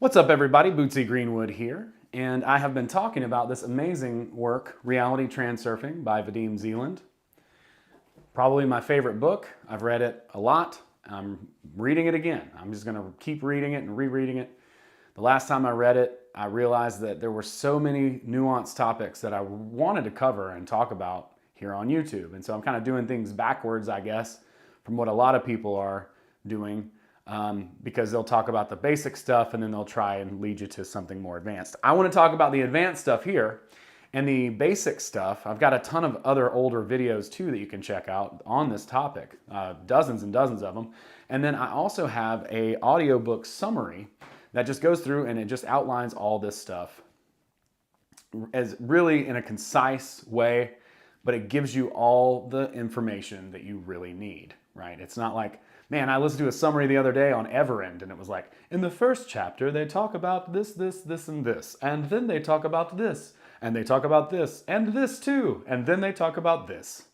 What's up, everybody? Bootsy Greenwood here, and I have been talking about this amazing work, Reality Transurfing by Vadim Zealand. Probably my favorite book. I've read it a lot. I'm reading it again. I'm just going to keep reading it and rereading it. The last time I read it, I realized that there were so many nuanced topics that I wanted to cover and talk about here on YouTube. And so I'm kind of doing things backwards, I guess, from what a lot of people are doing. Because they'll talk about the basic stuff and then they'll try and lead you to something more advanced. I want to talk about the advanced stuff here and the basic stuff. I've got a ton of other older videos too that you can check out on this topic, dozens and dozens of them. And then I also have a audiobook summary that just goes through and it just outlines all this stuff as really in a concise way, but it gives you all the information that you really need, right? It's not like, man, I listened to a summary the other day on Everend, and it was like, in the first chapter, they talk about this, this, this, and this, and then they talk about this, and they talk about this, and this too, and then they talk about this.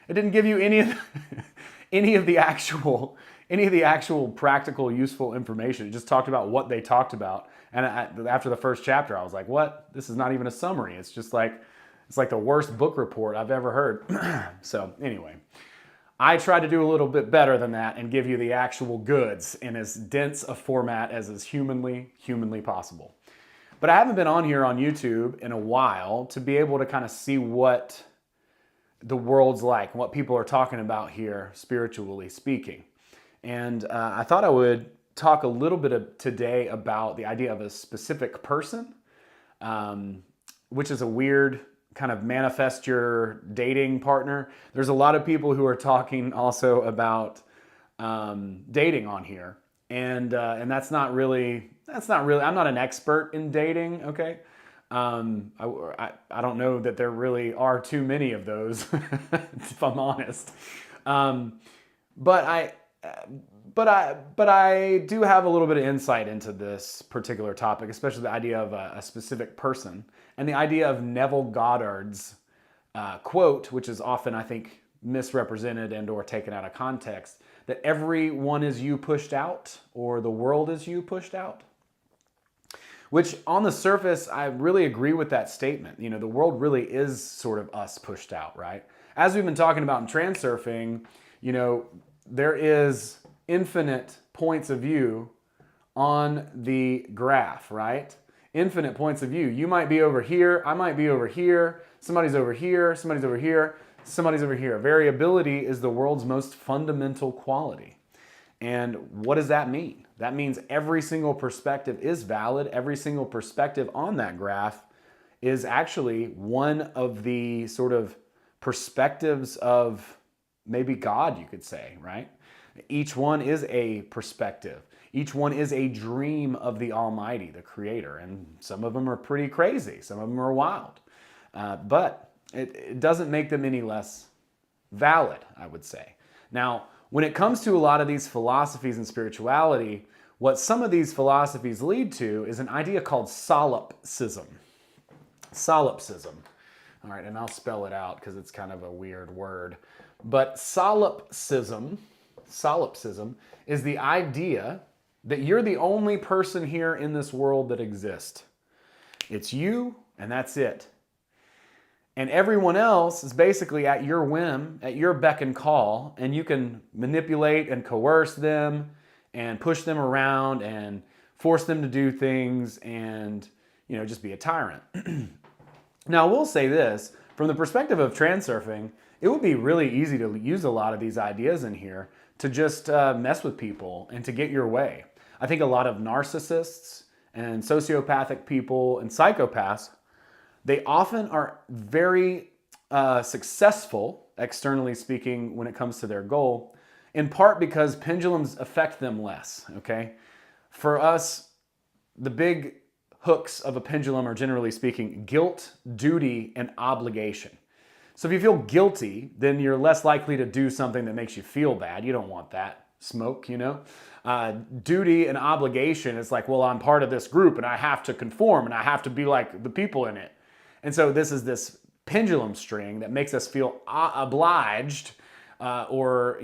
It didn't give you any of the actual practical, useful information. It just talked about what they talked about. And after the first chapter, I was like, what? This is not even a summary. It's just like, it's like the worst book report I've ever heard. So anyway, I try to do a little bit better than that and give you the actual goods in as dense a format as is humanly possible. But I haven't been on here on YouTube in a while to be able to kind of see what the world's like, what people are talking about here, spiritually speaking. And I thought I would talk a little bit today about the idea of a specific person, which is a weird kind of manifest your dating partner. There's a lot of people who are talking also about dating on here, and that's not really. I'm not an expert in dating. Okay, I don't know that there really are too many of those, if I'm honest. But I do have a little bit of insight into this particular topic, especially the idea of a specific person and the idea of Neville Goddard's quote, which is often, I think, misrepresented and or taken out of context, that everyone is you pushed out, or the world is you pushed out. Which on the surface, I really agree with that statement. You know, the world really is sort of us pushed out, right? As we've been talking about in transurfing, you know, there is infinite points of view on the graph, right? Infinite points of view. You might be over here, I might be over here, somebody's over here, somebody's over here, somebody's over here. Variability is the world's most fundamental quality. And what does that mean? That means every single perspective is valid. Every single perspective on that graph is actually one of the sort of perspectives of maybe God, you could say, right? Each one is a perspective. Each one is a dream of the Almighty, the Creator. And some of them are pretty crazy. Some of them are wild. But it doesn't make them any less valid, I would say. Now, when it comes to a lot of these philosophies and spirituality, what some of these philosophies lead to is an idea called solipsism. Solipsism. All right, and I'll spell it out because it's kind of a weird word. But solipsism is the idea that you're the only person here in this world that exists. It's you, and that's it. And everyone else is basically at your whim, at your beck and call, and you can manipulate and coerce them and push them around and force them to do things and, you know, just be a tyrant. Now, I will say this, from the perspective of transurfing, it would be really easy to use a lot of these ideas in here to just mess with people and to get your way. I think a lot of narcissists and sociopathic people and psychopaths, they often are very successful, externally speaking, when it comes to their goal, in part because pendulums affect them less, okay? For us, the big hooks of a pendulum are, generally speaking, guilt, duty, and obligation. So if you feel guilty, then you're less likely to do something that makes you feel bad. You don't want that smoke, you know? Duty and obligation is like, well, I'm part of this group and I have to conform and I have to be like the people in it. And so this is this pendulum string that makes us feel obliged or,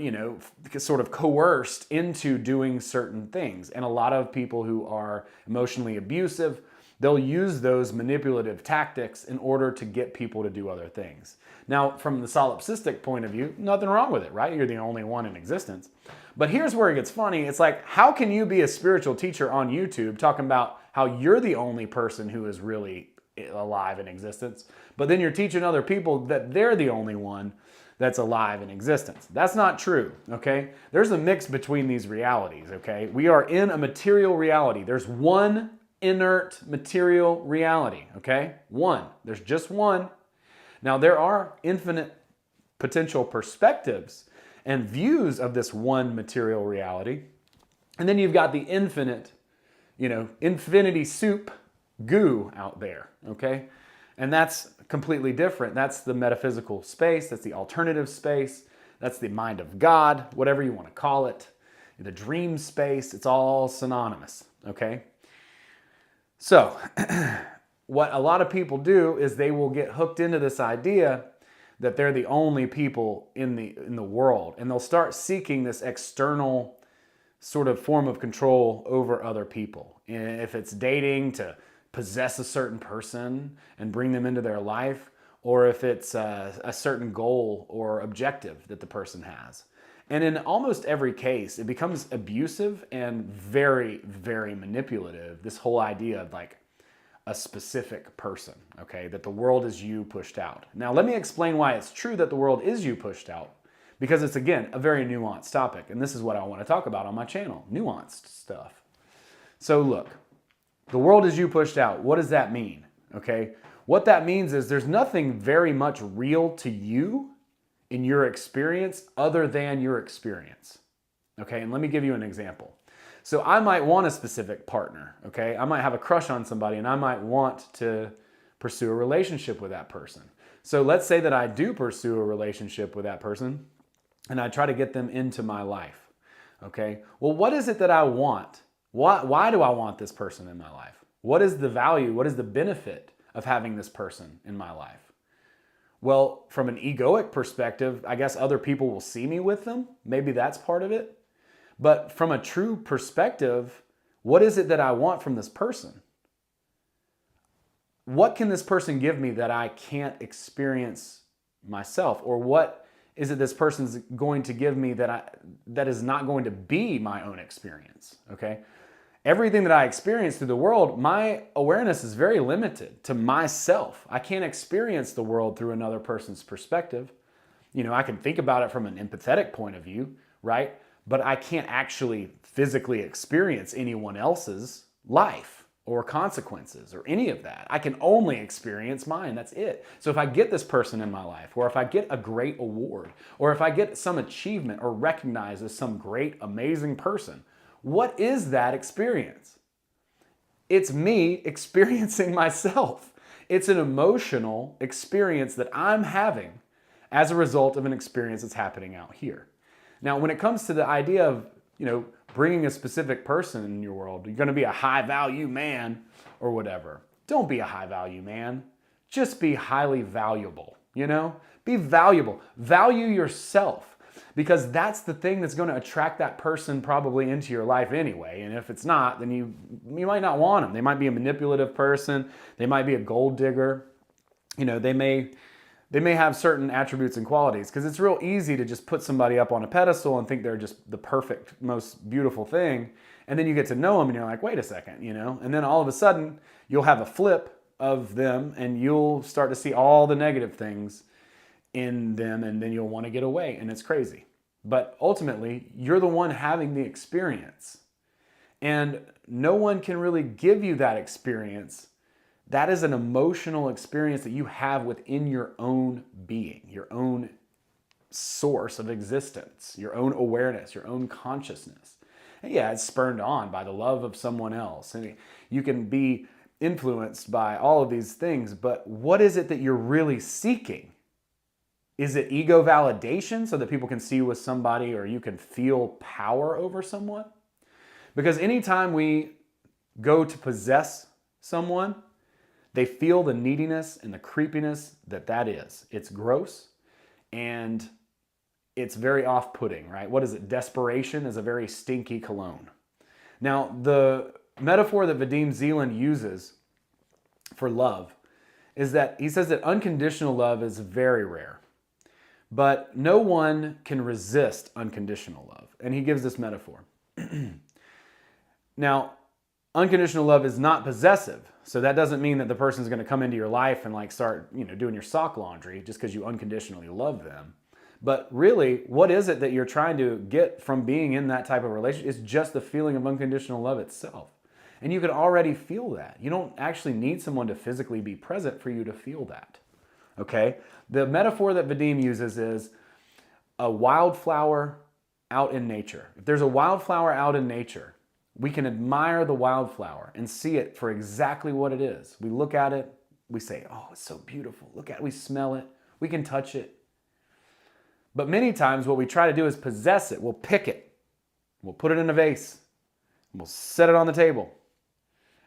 sort of coerced into doing certain things. And a lot of people who are emotionally abusive, they'll use those manipulative tactics in order to get people to do other things. Now, from the solipsistic point of view, nothing wrong with it, right? You're the only one in existence. But here's where it gets funny. It's like, how can you be a spiritual teacher on YouTube talking about how you're the only person who is really alive in existence, but then you're teaching other people that they're the only one that's alive in existence? That's not true, okay? There's a mix between these realities, okay? We are in a material reality. There's one inert material reality, okay? One. There's just one. Now, there are infinite potential perspectives and views of this one material reality. And then you've got the infinite, infinity soup goo out there, okay? And that's completely different. That's the metaphysical space. That's the alternative space. That's the mind of God, whatever you want to call it. The dream space. It's all synonymous, okay? So, what a lot of people do is they will get hooked into this idea that they're the only people in the world, and they'll start seeking this external sort of form of control over other people. And if it's dating, to possess a certain person and bring them into their life, or if it's a certain goal or objective that the person has. And in almost every case, it becomes abusive and very, very manipulative, this whole idea of like a specific person, okay? That the world is you pushed out. Now, let me explain why it's true that the world is you pushed out, because it's, again, a very nuanced topic, and this is what I want to talk about on my channel, nuanced stuff. So look, the world is you pushed out. What does that mean, okay? What that means is there's nothing very much real to you in your experience other than your experience, okay? And let me give you an example. So I might want a specific partner, okay? I might have a crush on somebody and I might want to pursue a relationship with that person. So let's say that I do pursue a relationship with that person and I try to get them into my life, okay? Well, what is it that I want? Why do I want this person in my life? What is the value? What is the benefit of having this person in my life? Well, from an egoic perspective, I guess other people will see me with them. Maybe that's part of it. But from a true perspective, what is it that I want from this person? What can this person give me that I can't experience myself? Or what is it this person's going to give me that is not going to be my own experience? Okay? Everything that I experience through the world, my awareness is very limited to myself. I can't experience the world through another person's perspective. I can think about it from an empathetic point of view, right? But I can't actually physically experience anyone else's life or consequences or any of that. I can only experience mine. That's it. So if I get this person in my life, or if I get a great award, or if I get some achievement or recognized as some great, amazing person, what is that experience? It's me experiencing myself. It's an emotional experience that I'm having as a result of an experience that's happening out here. Now, when it comes to the idea of, bringing a specific person in your world, you're going to be a high-value man or whatever. Don't be a high-value man. Just be highly valuable, Be valuable. Value yourself, because that's the thing that's going to attract that person probably into your life anyway. And if it's not, then you might not want them. They might be a manipulative person. They might be a gold digger. They may have certain attributes and qualities, because it's real easy to just put somebody up on a pedestal and think they're just the perfect, most beautiful thing. And then you get to know them and you're like, wait a second, And then all of a sudden you'll have a flip of them and you'll start to see all the negative things in them, and then you'll want to get away, and it's crazy. But ultimately, you're the one having the experience. And no one can really give you that experience. That is an emotional experience that you have within your own being, your own source of existence, your own awareness, your own consciousness. And yeah, it's spurred on by the love of someone else. And you can be influenced by all of these things, but what is it that you're really seeking? Is it ego validation so that people can see you with somebody, or you can feel power over someone? Because anytime we go to possess someone, they feel the neediness and the creepiness that is. It's gross, and it's very off-putting, right? What is it? Desperation is a very stinky cologne. Now, the metaphor that Vadim Zeland uses for love is that he says that unconditional love is very rare, but no one can resist unconditional love. And he gives this metaphor. Now, unconditional love is not possessive. So that doesn't mean that the person's going to come into your life and like start, doing your sock laundry just because you unconditionally love them. But really, what is it that you're trying to get from being in that type of relationship? It's just the feeling of unconditional love itself. And you can already feel that. You don't actually need someone to physically be present for you to feel that. Okay? The metaphor that Vadim uses is a wildflower out in nature. If there's a wildflower out in nature, we can admire the wildflower and see it for exactly what it is. We look at it, we say, oh, it's so beautiful. Look at it, we smell it, we can touch it. But many times what we try to do is possess it. We'll pick it, we'll put it in a vase, and we'll set it on the table.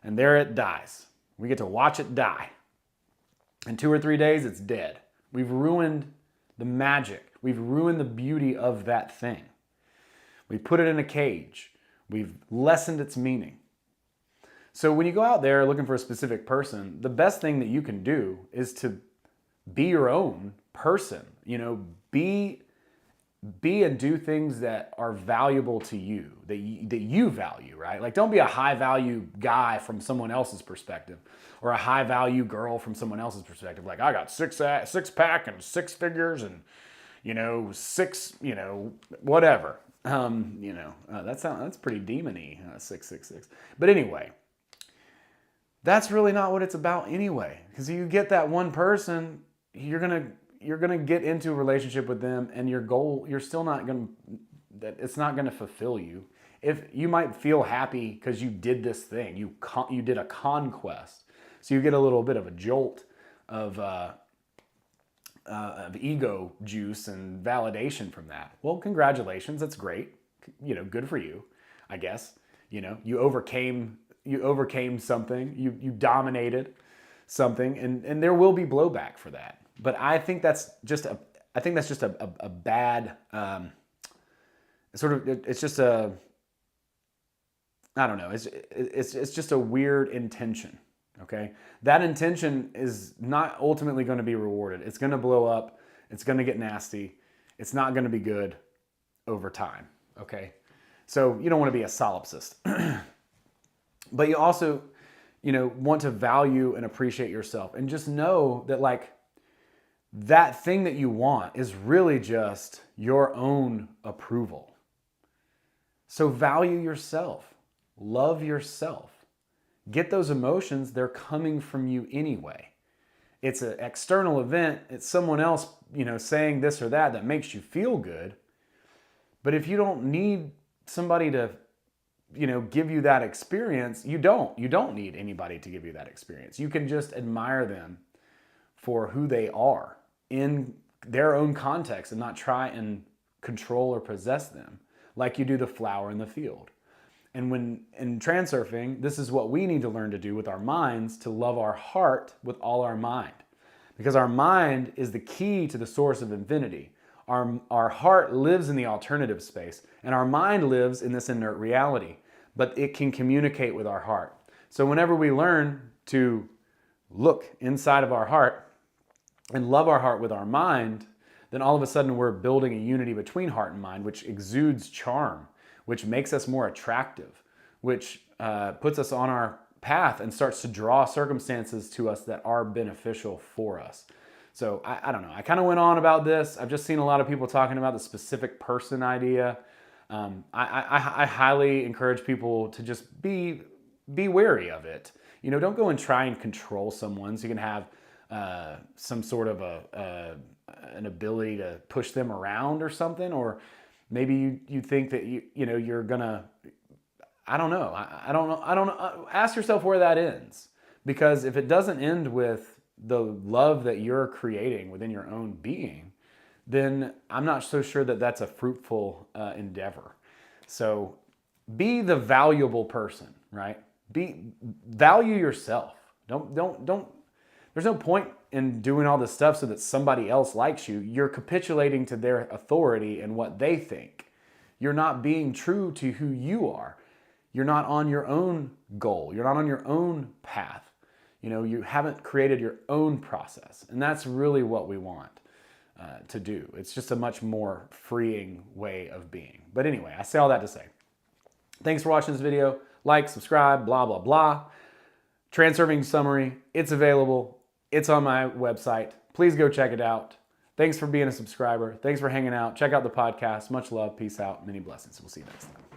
And there it dies. We get to watch it die. In 2 or 3 days, it's dead. We've ruined the magic. We've ruined the beauty of that thing. We put it in a cage. We've lessened its meaning. So when you go out there looking for a specific person, the best thing that you can do is to be your own person. Be and do things that are valuable to you, that you value, right? Like, don't be a high value guy from someone else's perspective, or a high value girl from someone else's perspective. Like, I got six pack and 6 figures and, six, whatever. That's pretty demony, 666. But anyway, that's really not what it's about anyway. Because you get that one person, you're gonna get into a relationship with them, and your goal, it's not gonna fulfill you. If you might feel happy because you did this thing, you did a conquest, so you get a little bit of a jolt of ego juice and validation from that. Well, congratulations, that's great. Good for you, I guess. You overcame something, you dominated something, and there will be blowback for that. But I think that's just a bad it's just a, I don't know, it's just a weird intention. Okay, that intention is not ultimately going to be rewarded. It's going to blow up. It's going to get nasty. It's not going to be good over time. Okay, so you don't want to be a solipsist, but you also, want to value and appreciate yourself, and just know that that thing that you want is really just your own approval. So value yourself, love yourself. Get those emotions, they're coming from you anyway. It's an external event, it's someone else, saying this or that makes you feel good. But if you don't need somebody to, give you that experience, you don't need anybody to give you that experience. You can just admire them for who they are in their own context and not try and control or possess them like you do the flower in the field. And when in transurfing, this is what we need to learn to do with our minds, to love our heart with all our mind. Because our mind is the key to the source of infinity. Our heart lives in the alternative space, and our mind lives in this inert reality, but it can communicate with our heart. So whenever we learn to look inside of our heart and love our heart with our mind, then all of a sudden we're building a unity between heart and mind, which exudes charm, which makes us more attractive, which puts us on our path and starts to draw circumstances to us that are beneficial for us. So I don't know. I kind of went on about this. I've just seen a lot of people talking about the specific person idea. I highly encourage people to just be wary of it. Don't go and try and control someone so you can have some sort of an ability to push them around or something, or maybe you think that you're gonna, I don't know. I don't know. Ask yourself where that ends, because if it doesn't end with the love that you're creating within your own being, then I'm not so sure that that's a fruitful endeavor. So be the valuable person, right? Value yourself. Don't. There's no point in doing all this stuff so that somebody else likes you, you're capitulating to their authority and what they think. You're not being true to who you are. You're not on your own goal. You're not on your own path. You haven't created your own process. And that's really what we want to do. It's just a much more freeing way of being. But anyway, I say all that to say, thanks for watching this video. Like, subscribe, blah, blah, blah. Transurfing summary, it's available. It's on my website. Please go check it out. Thanks for being a subscriber. Thanks for hanging out. Check out the podcast. Much love. Peace out. Many blessings. We'll see you next time.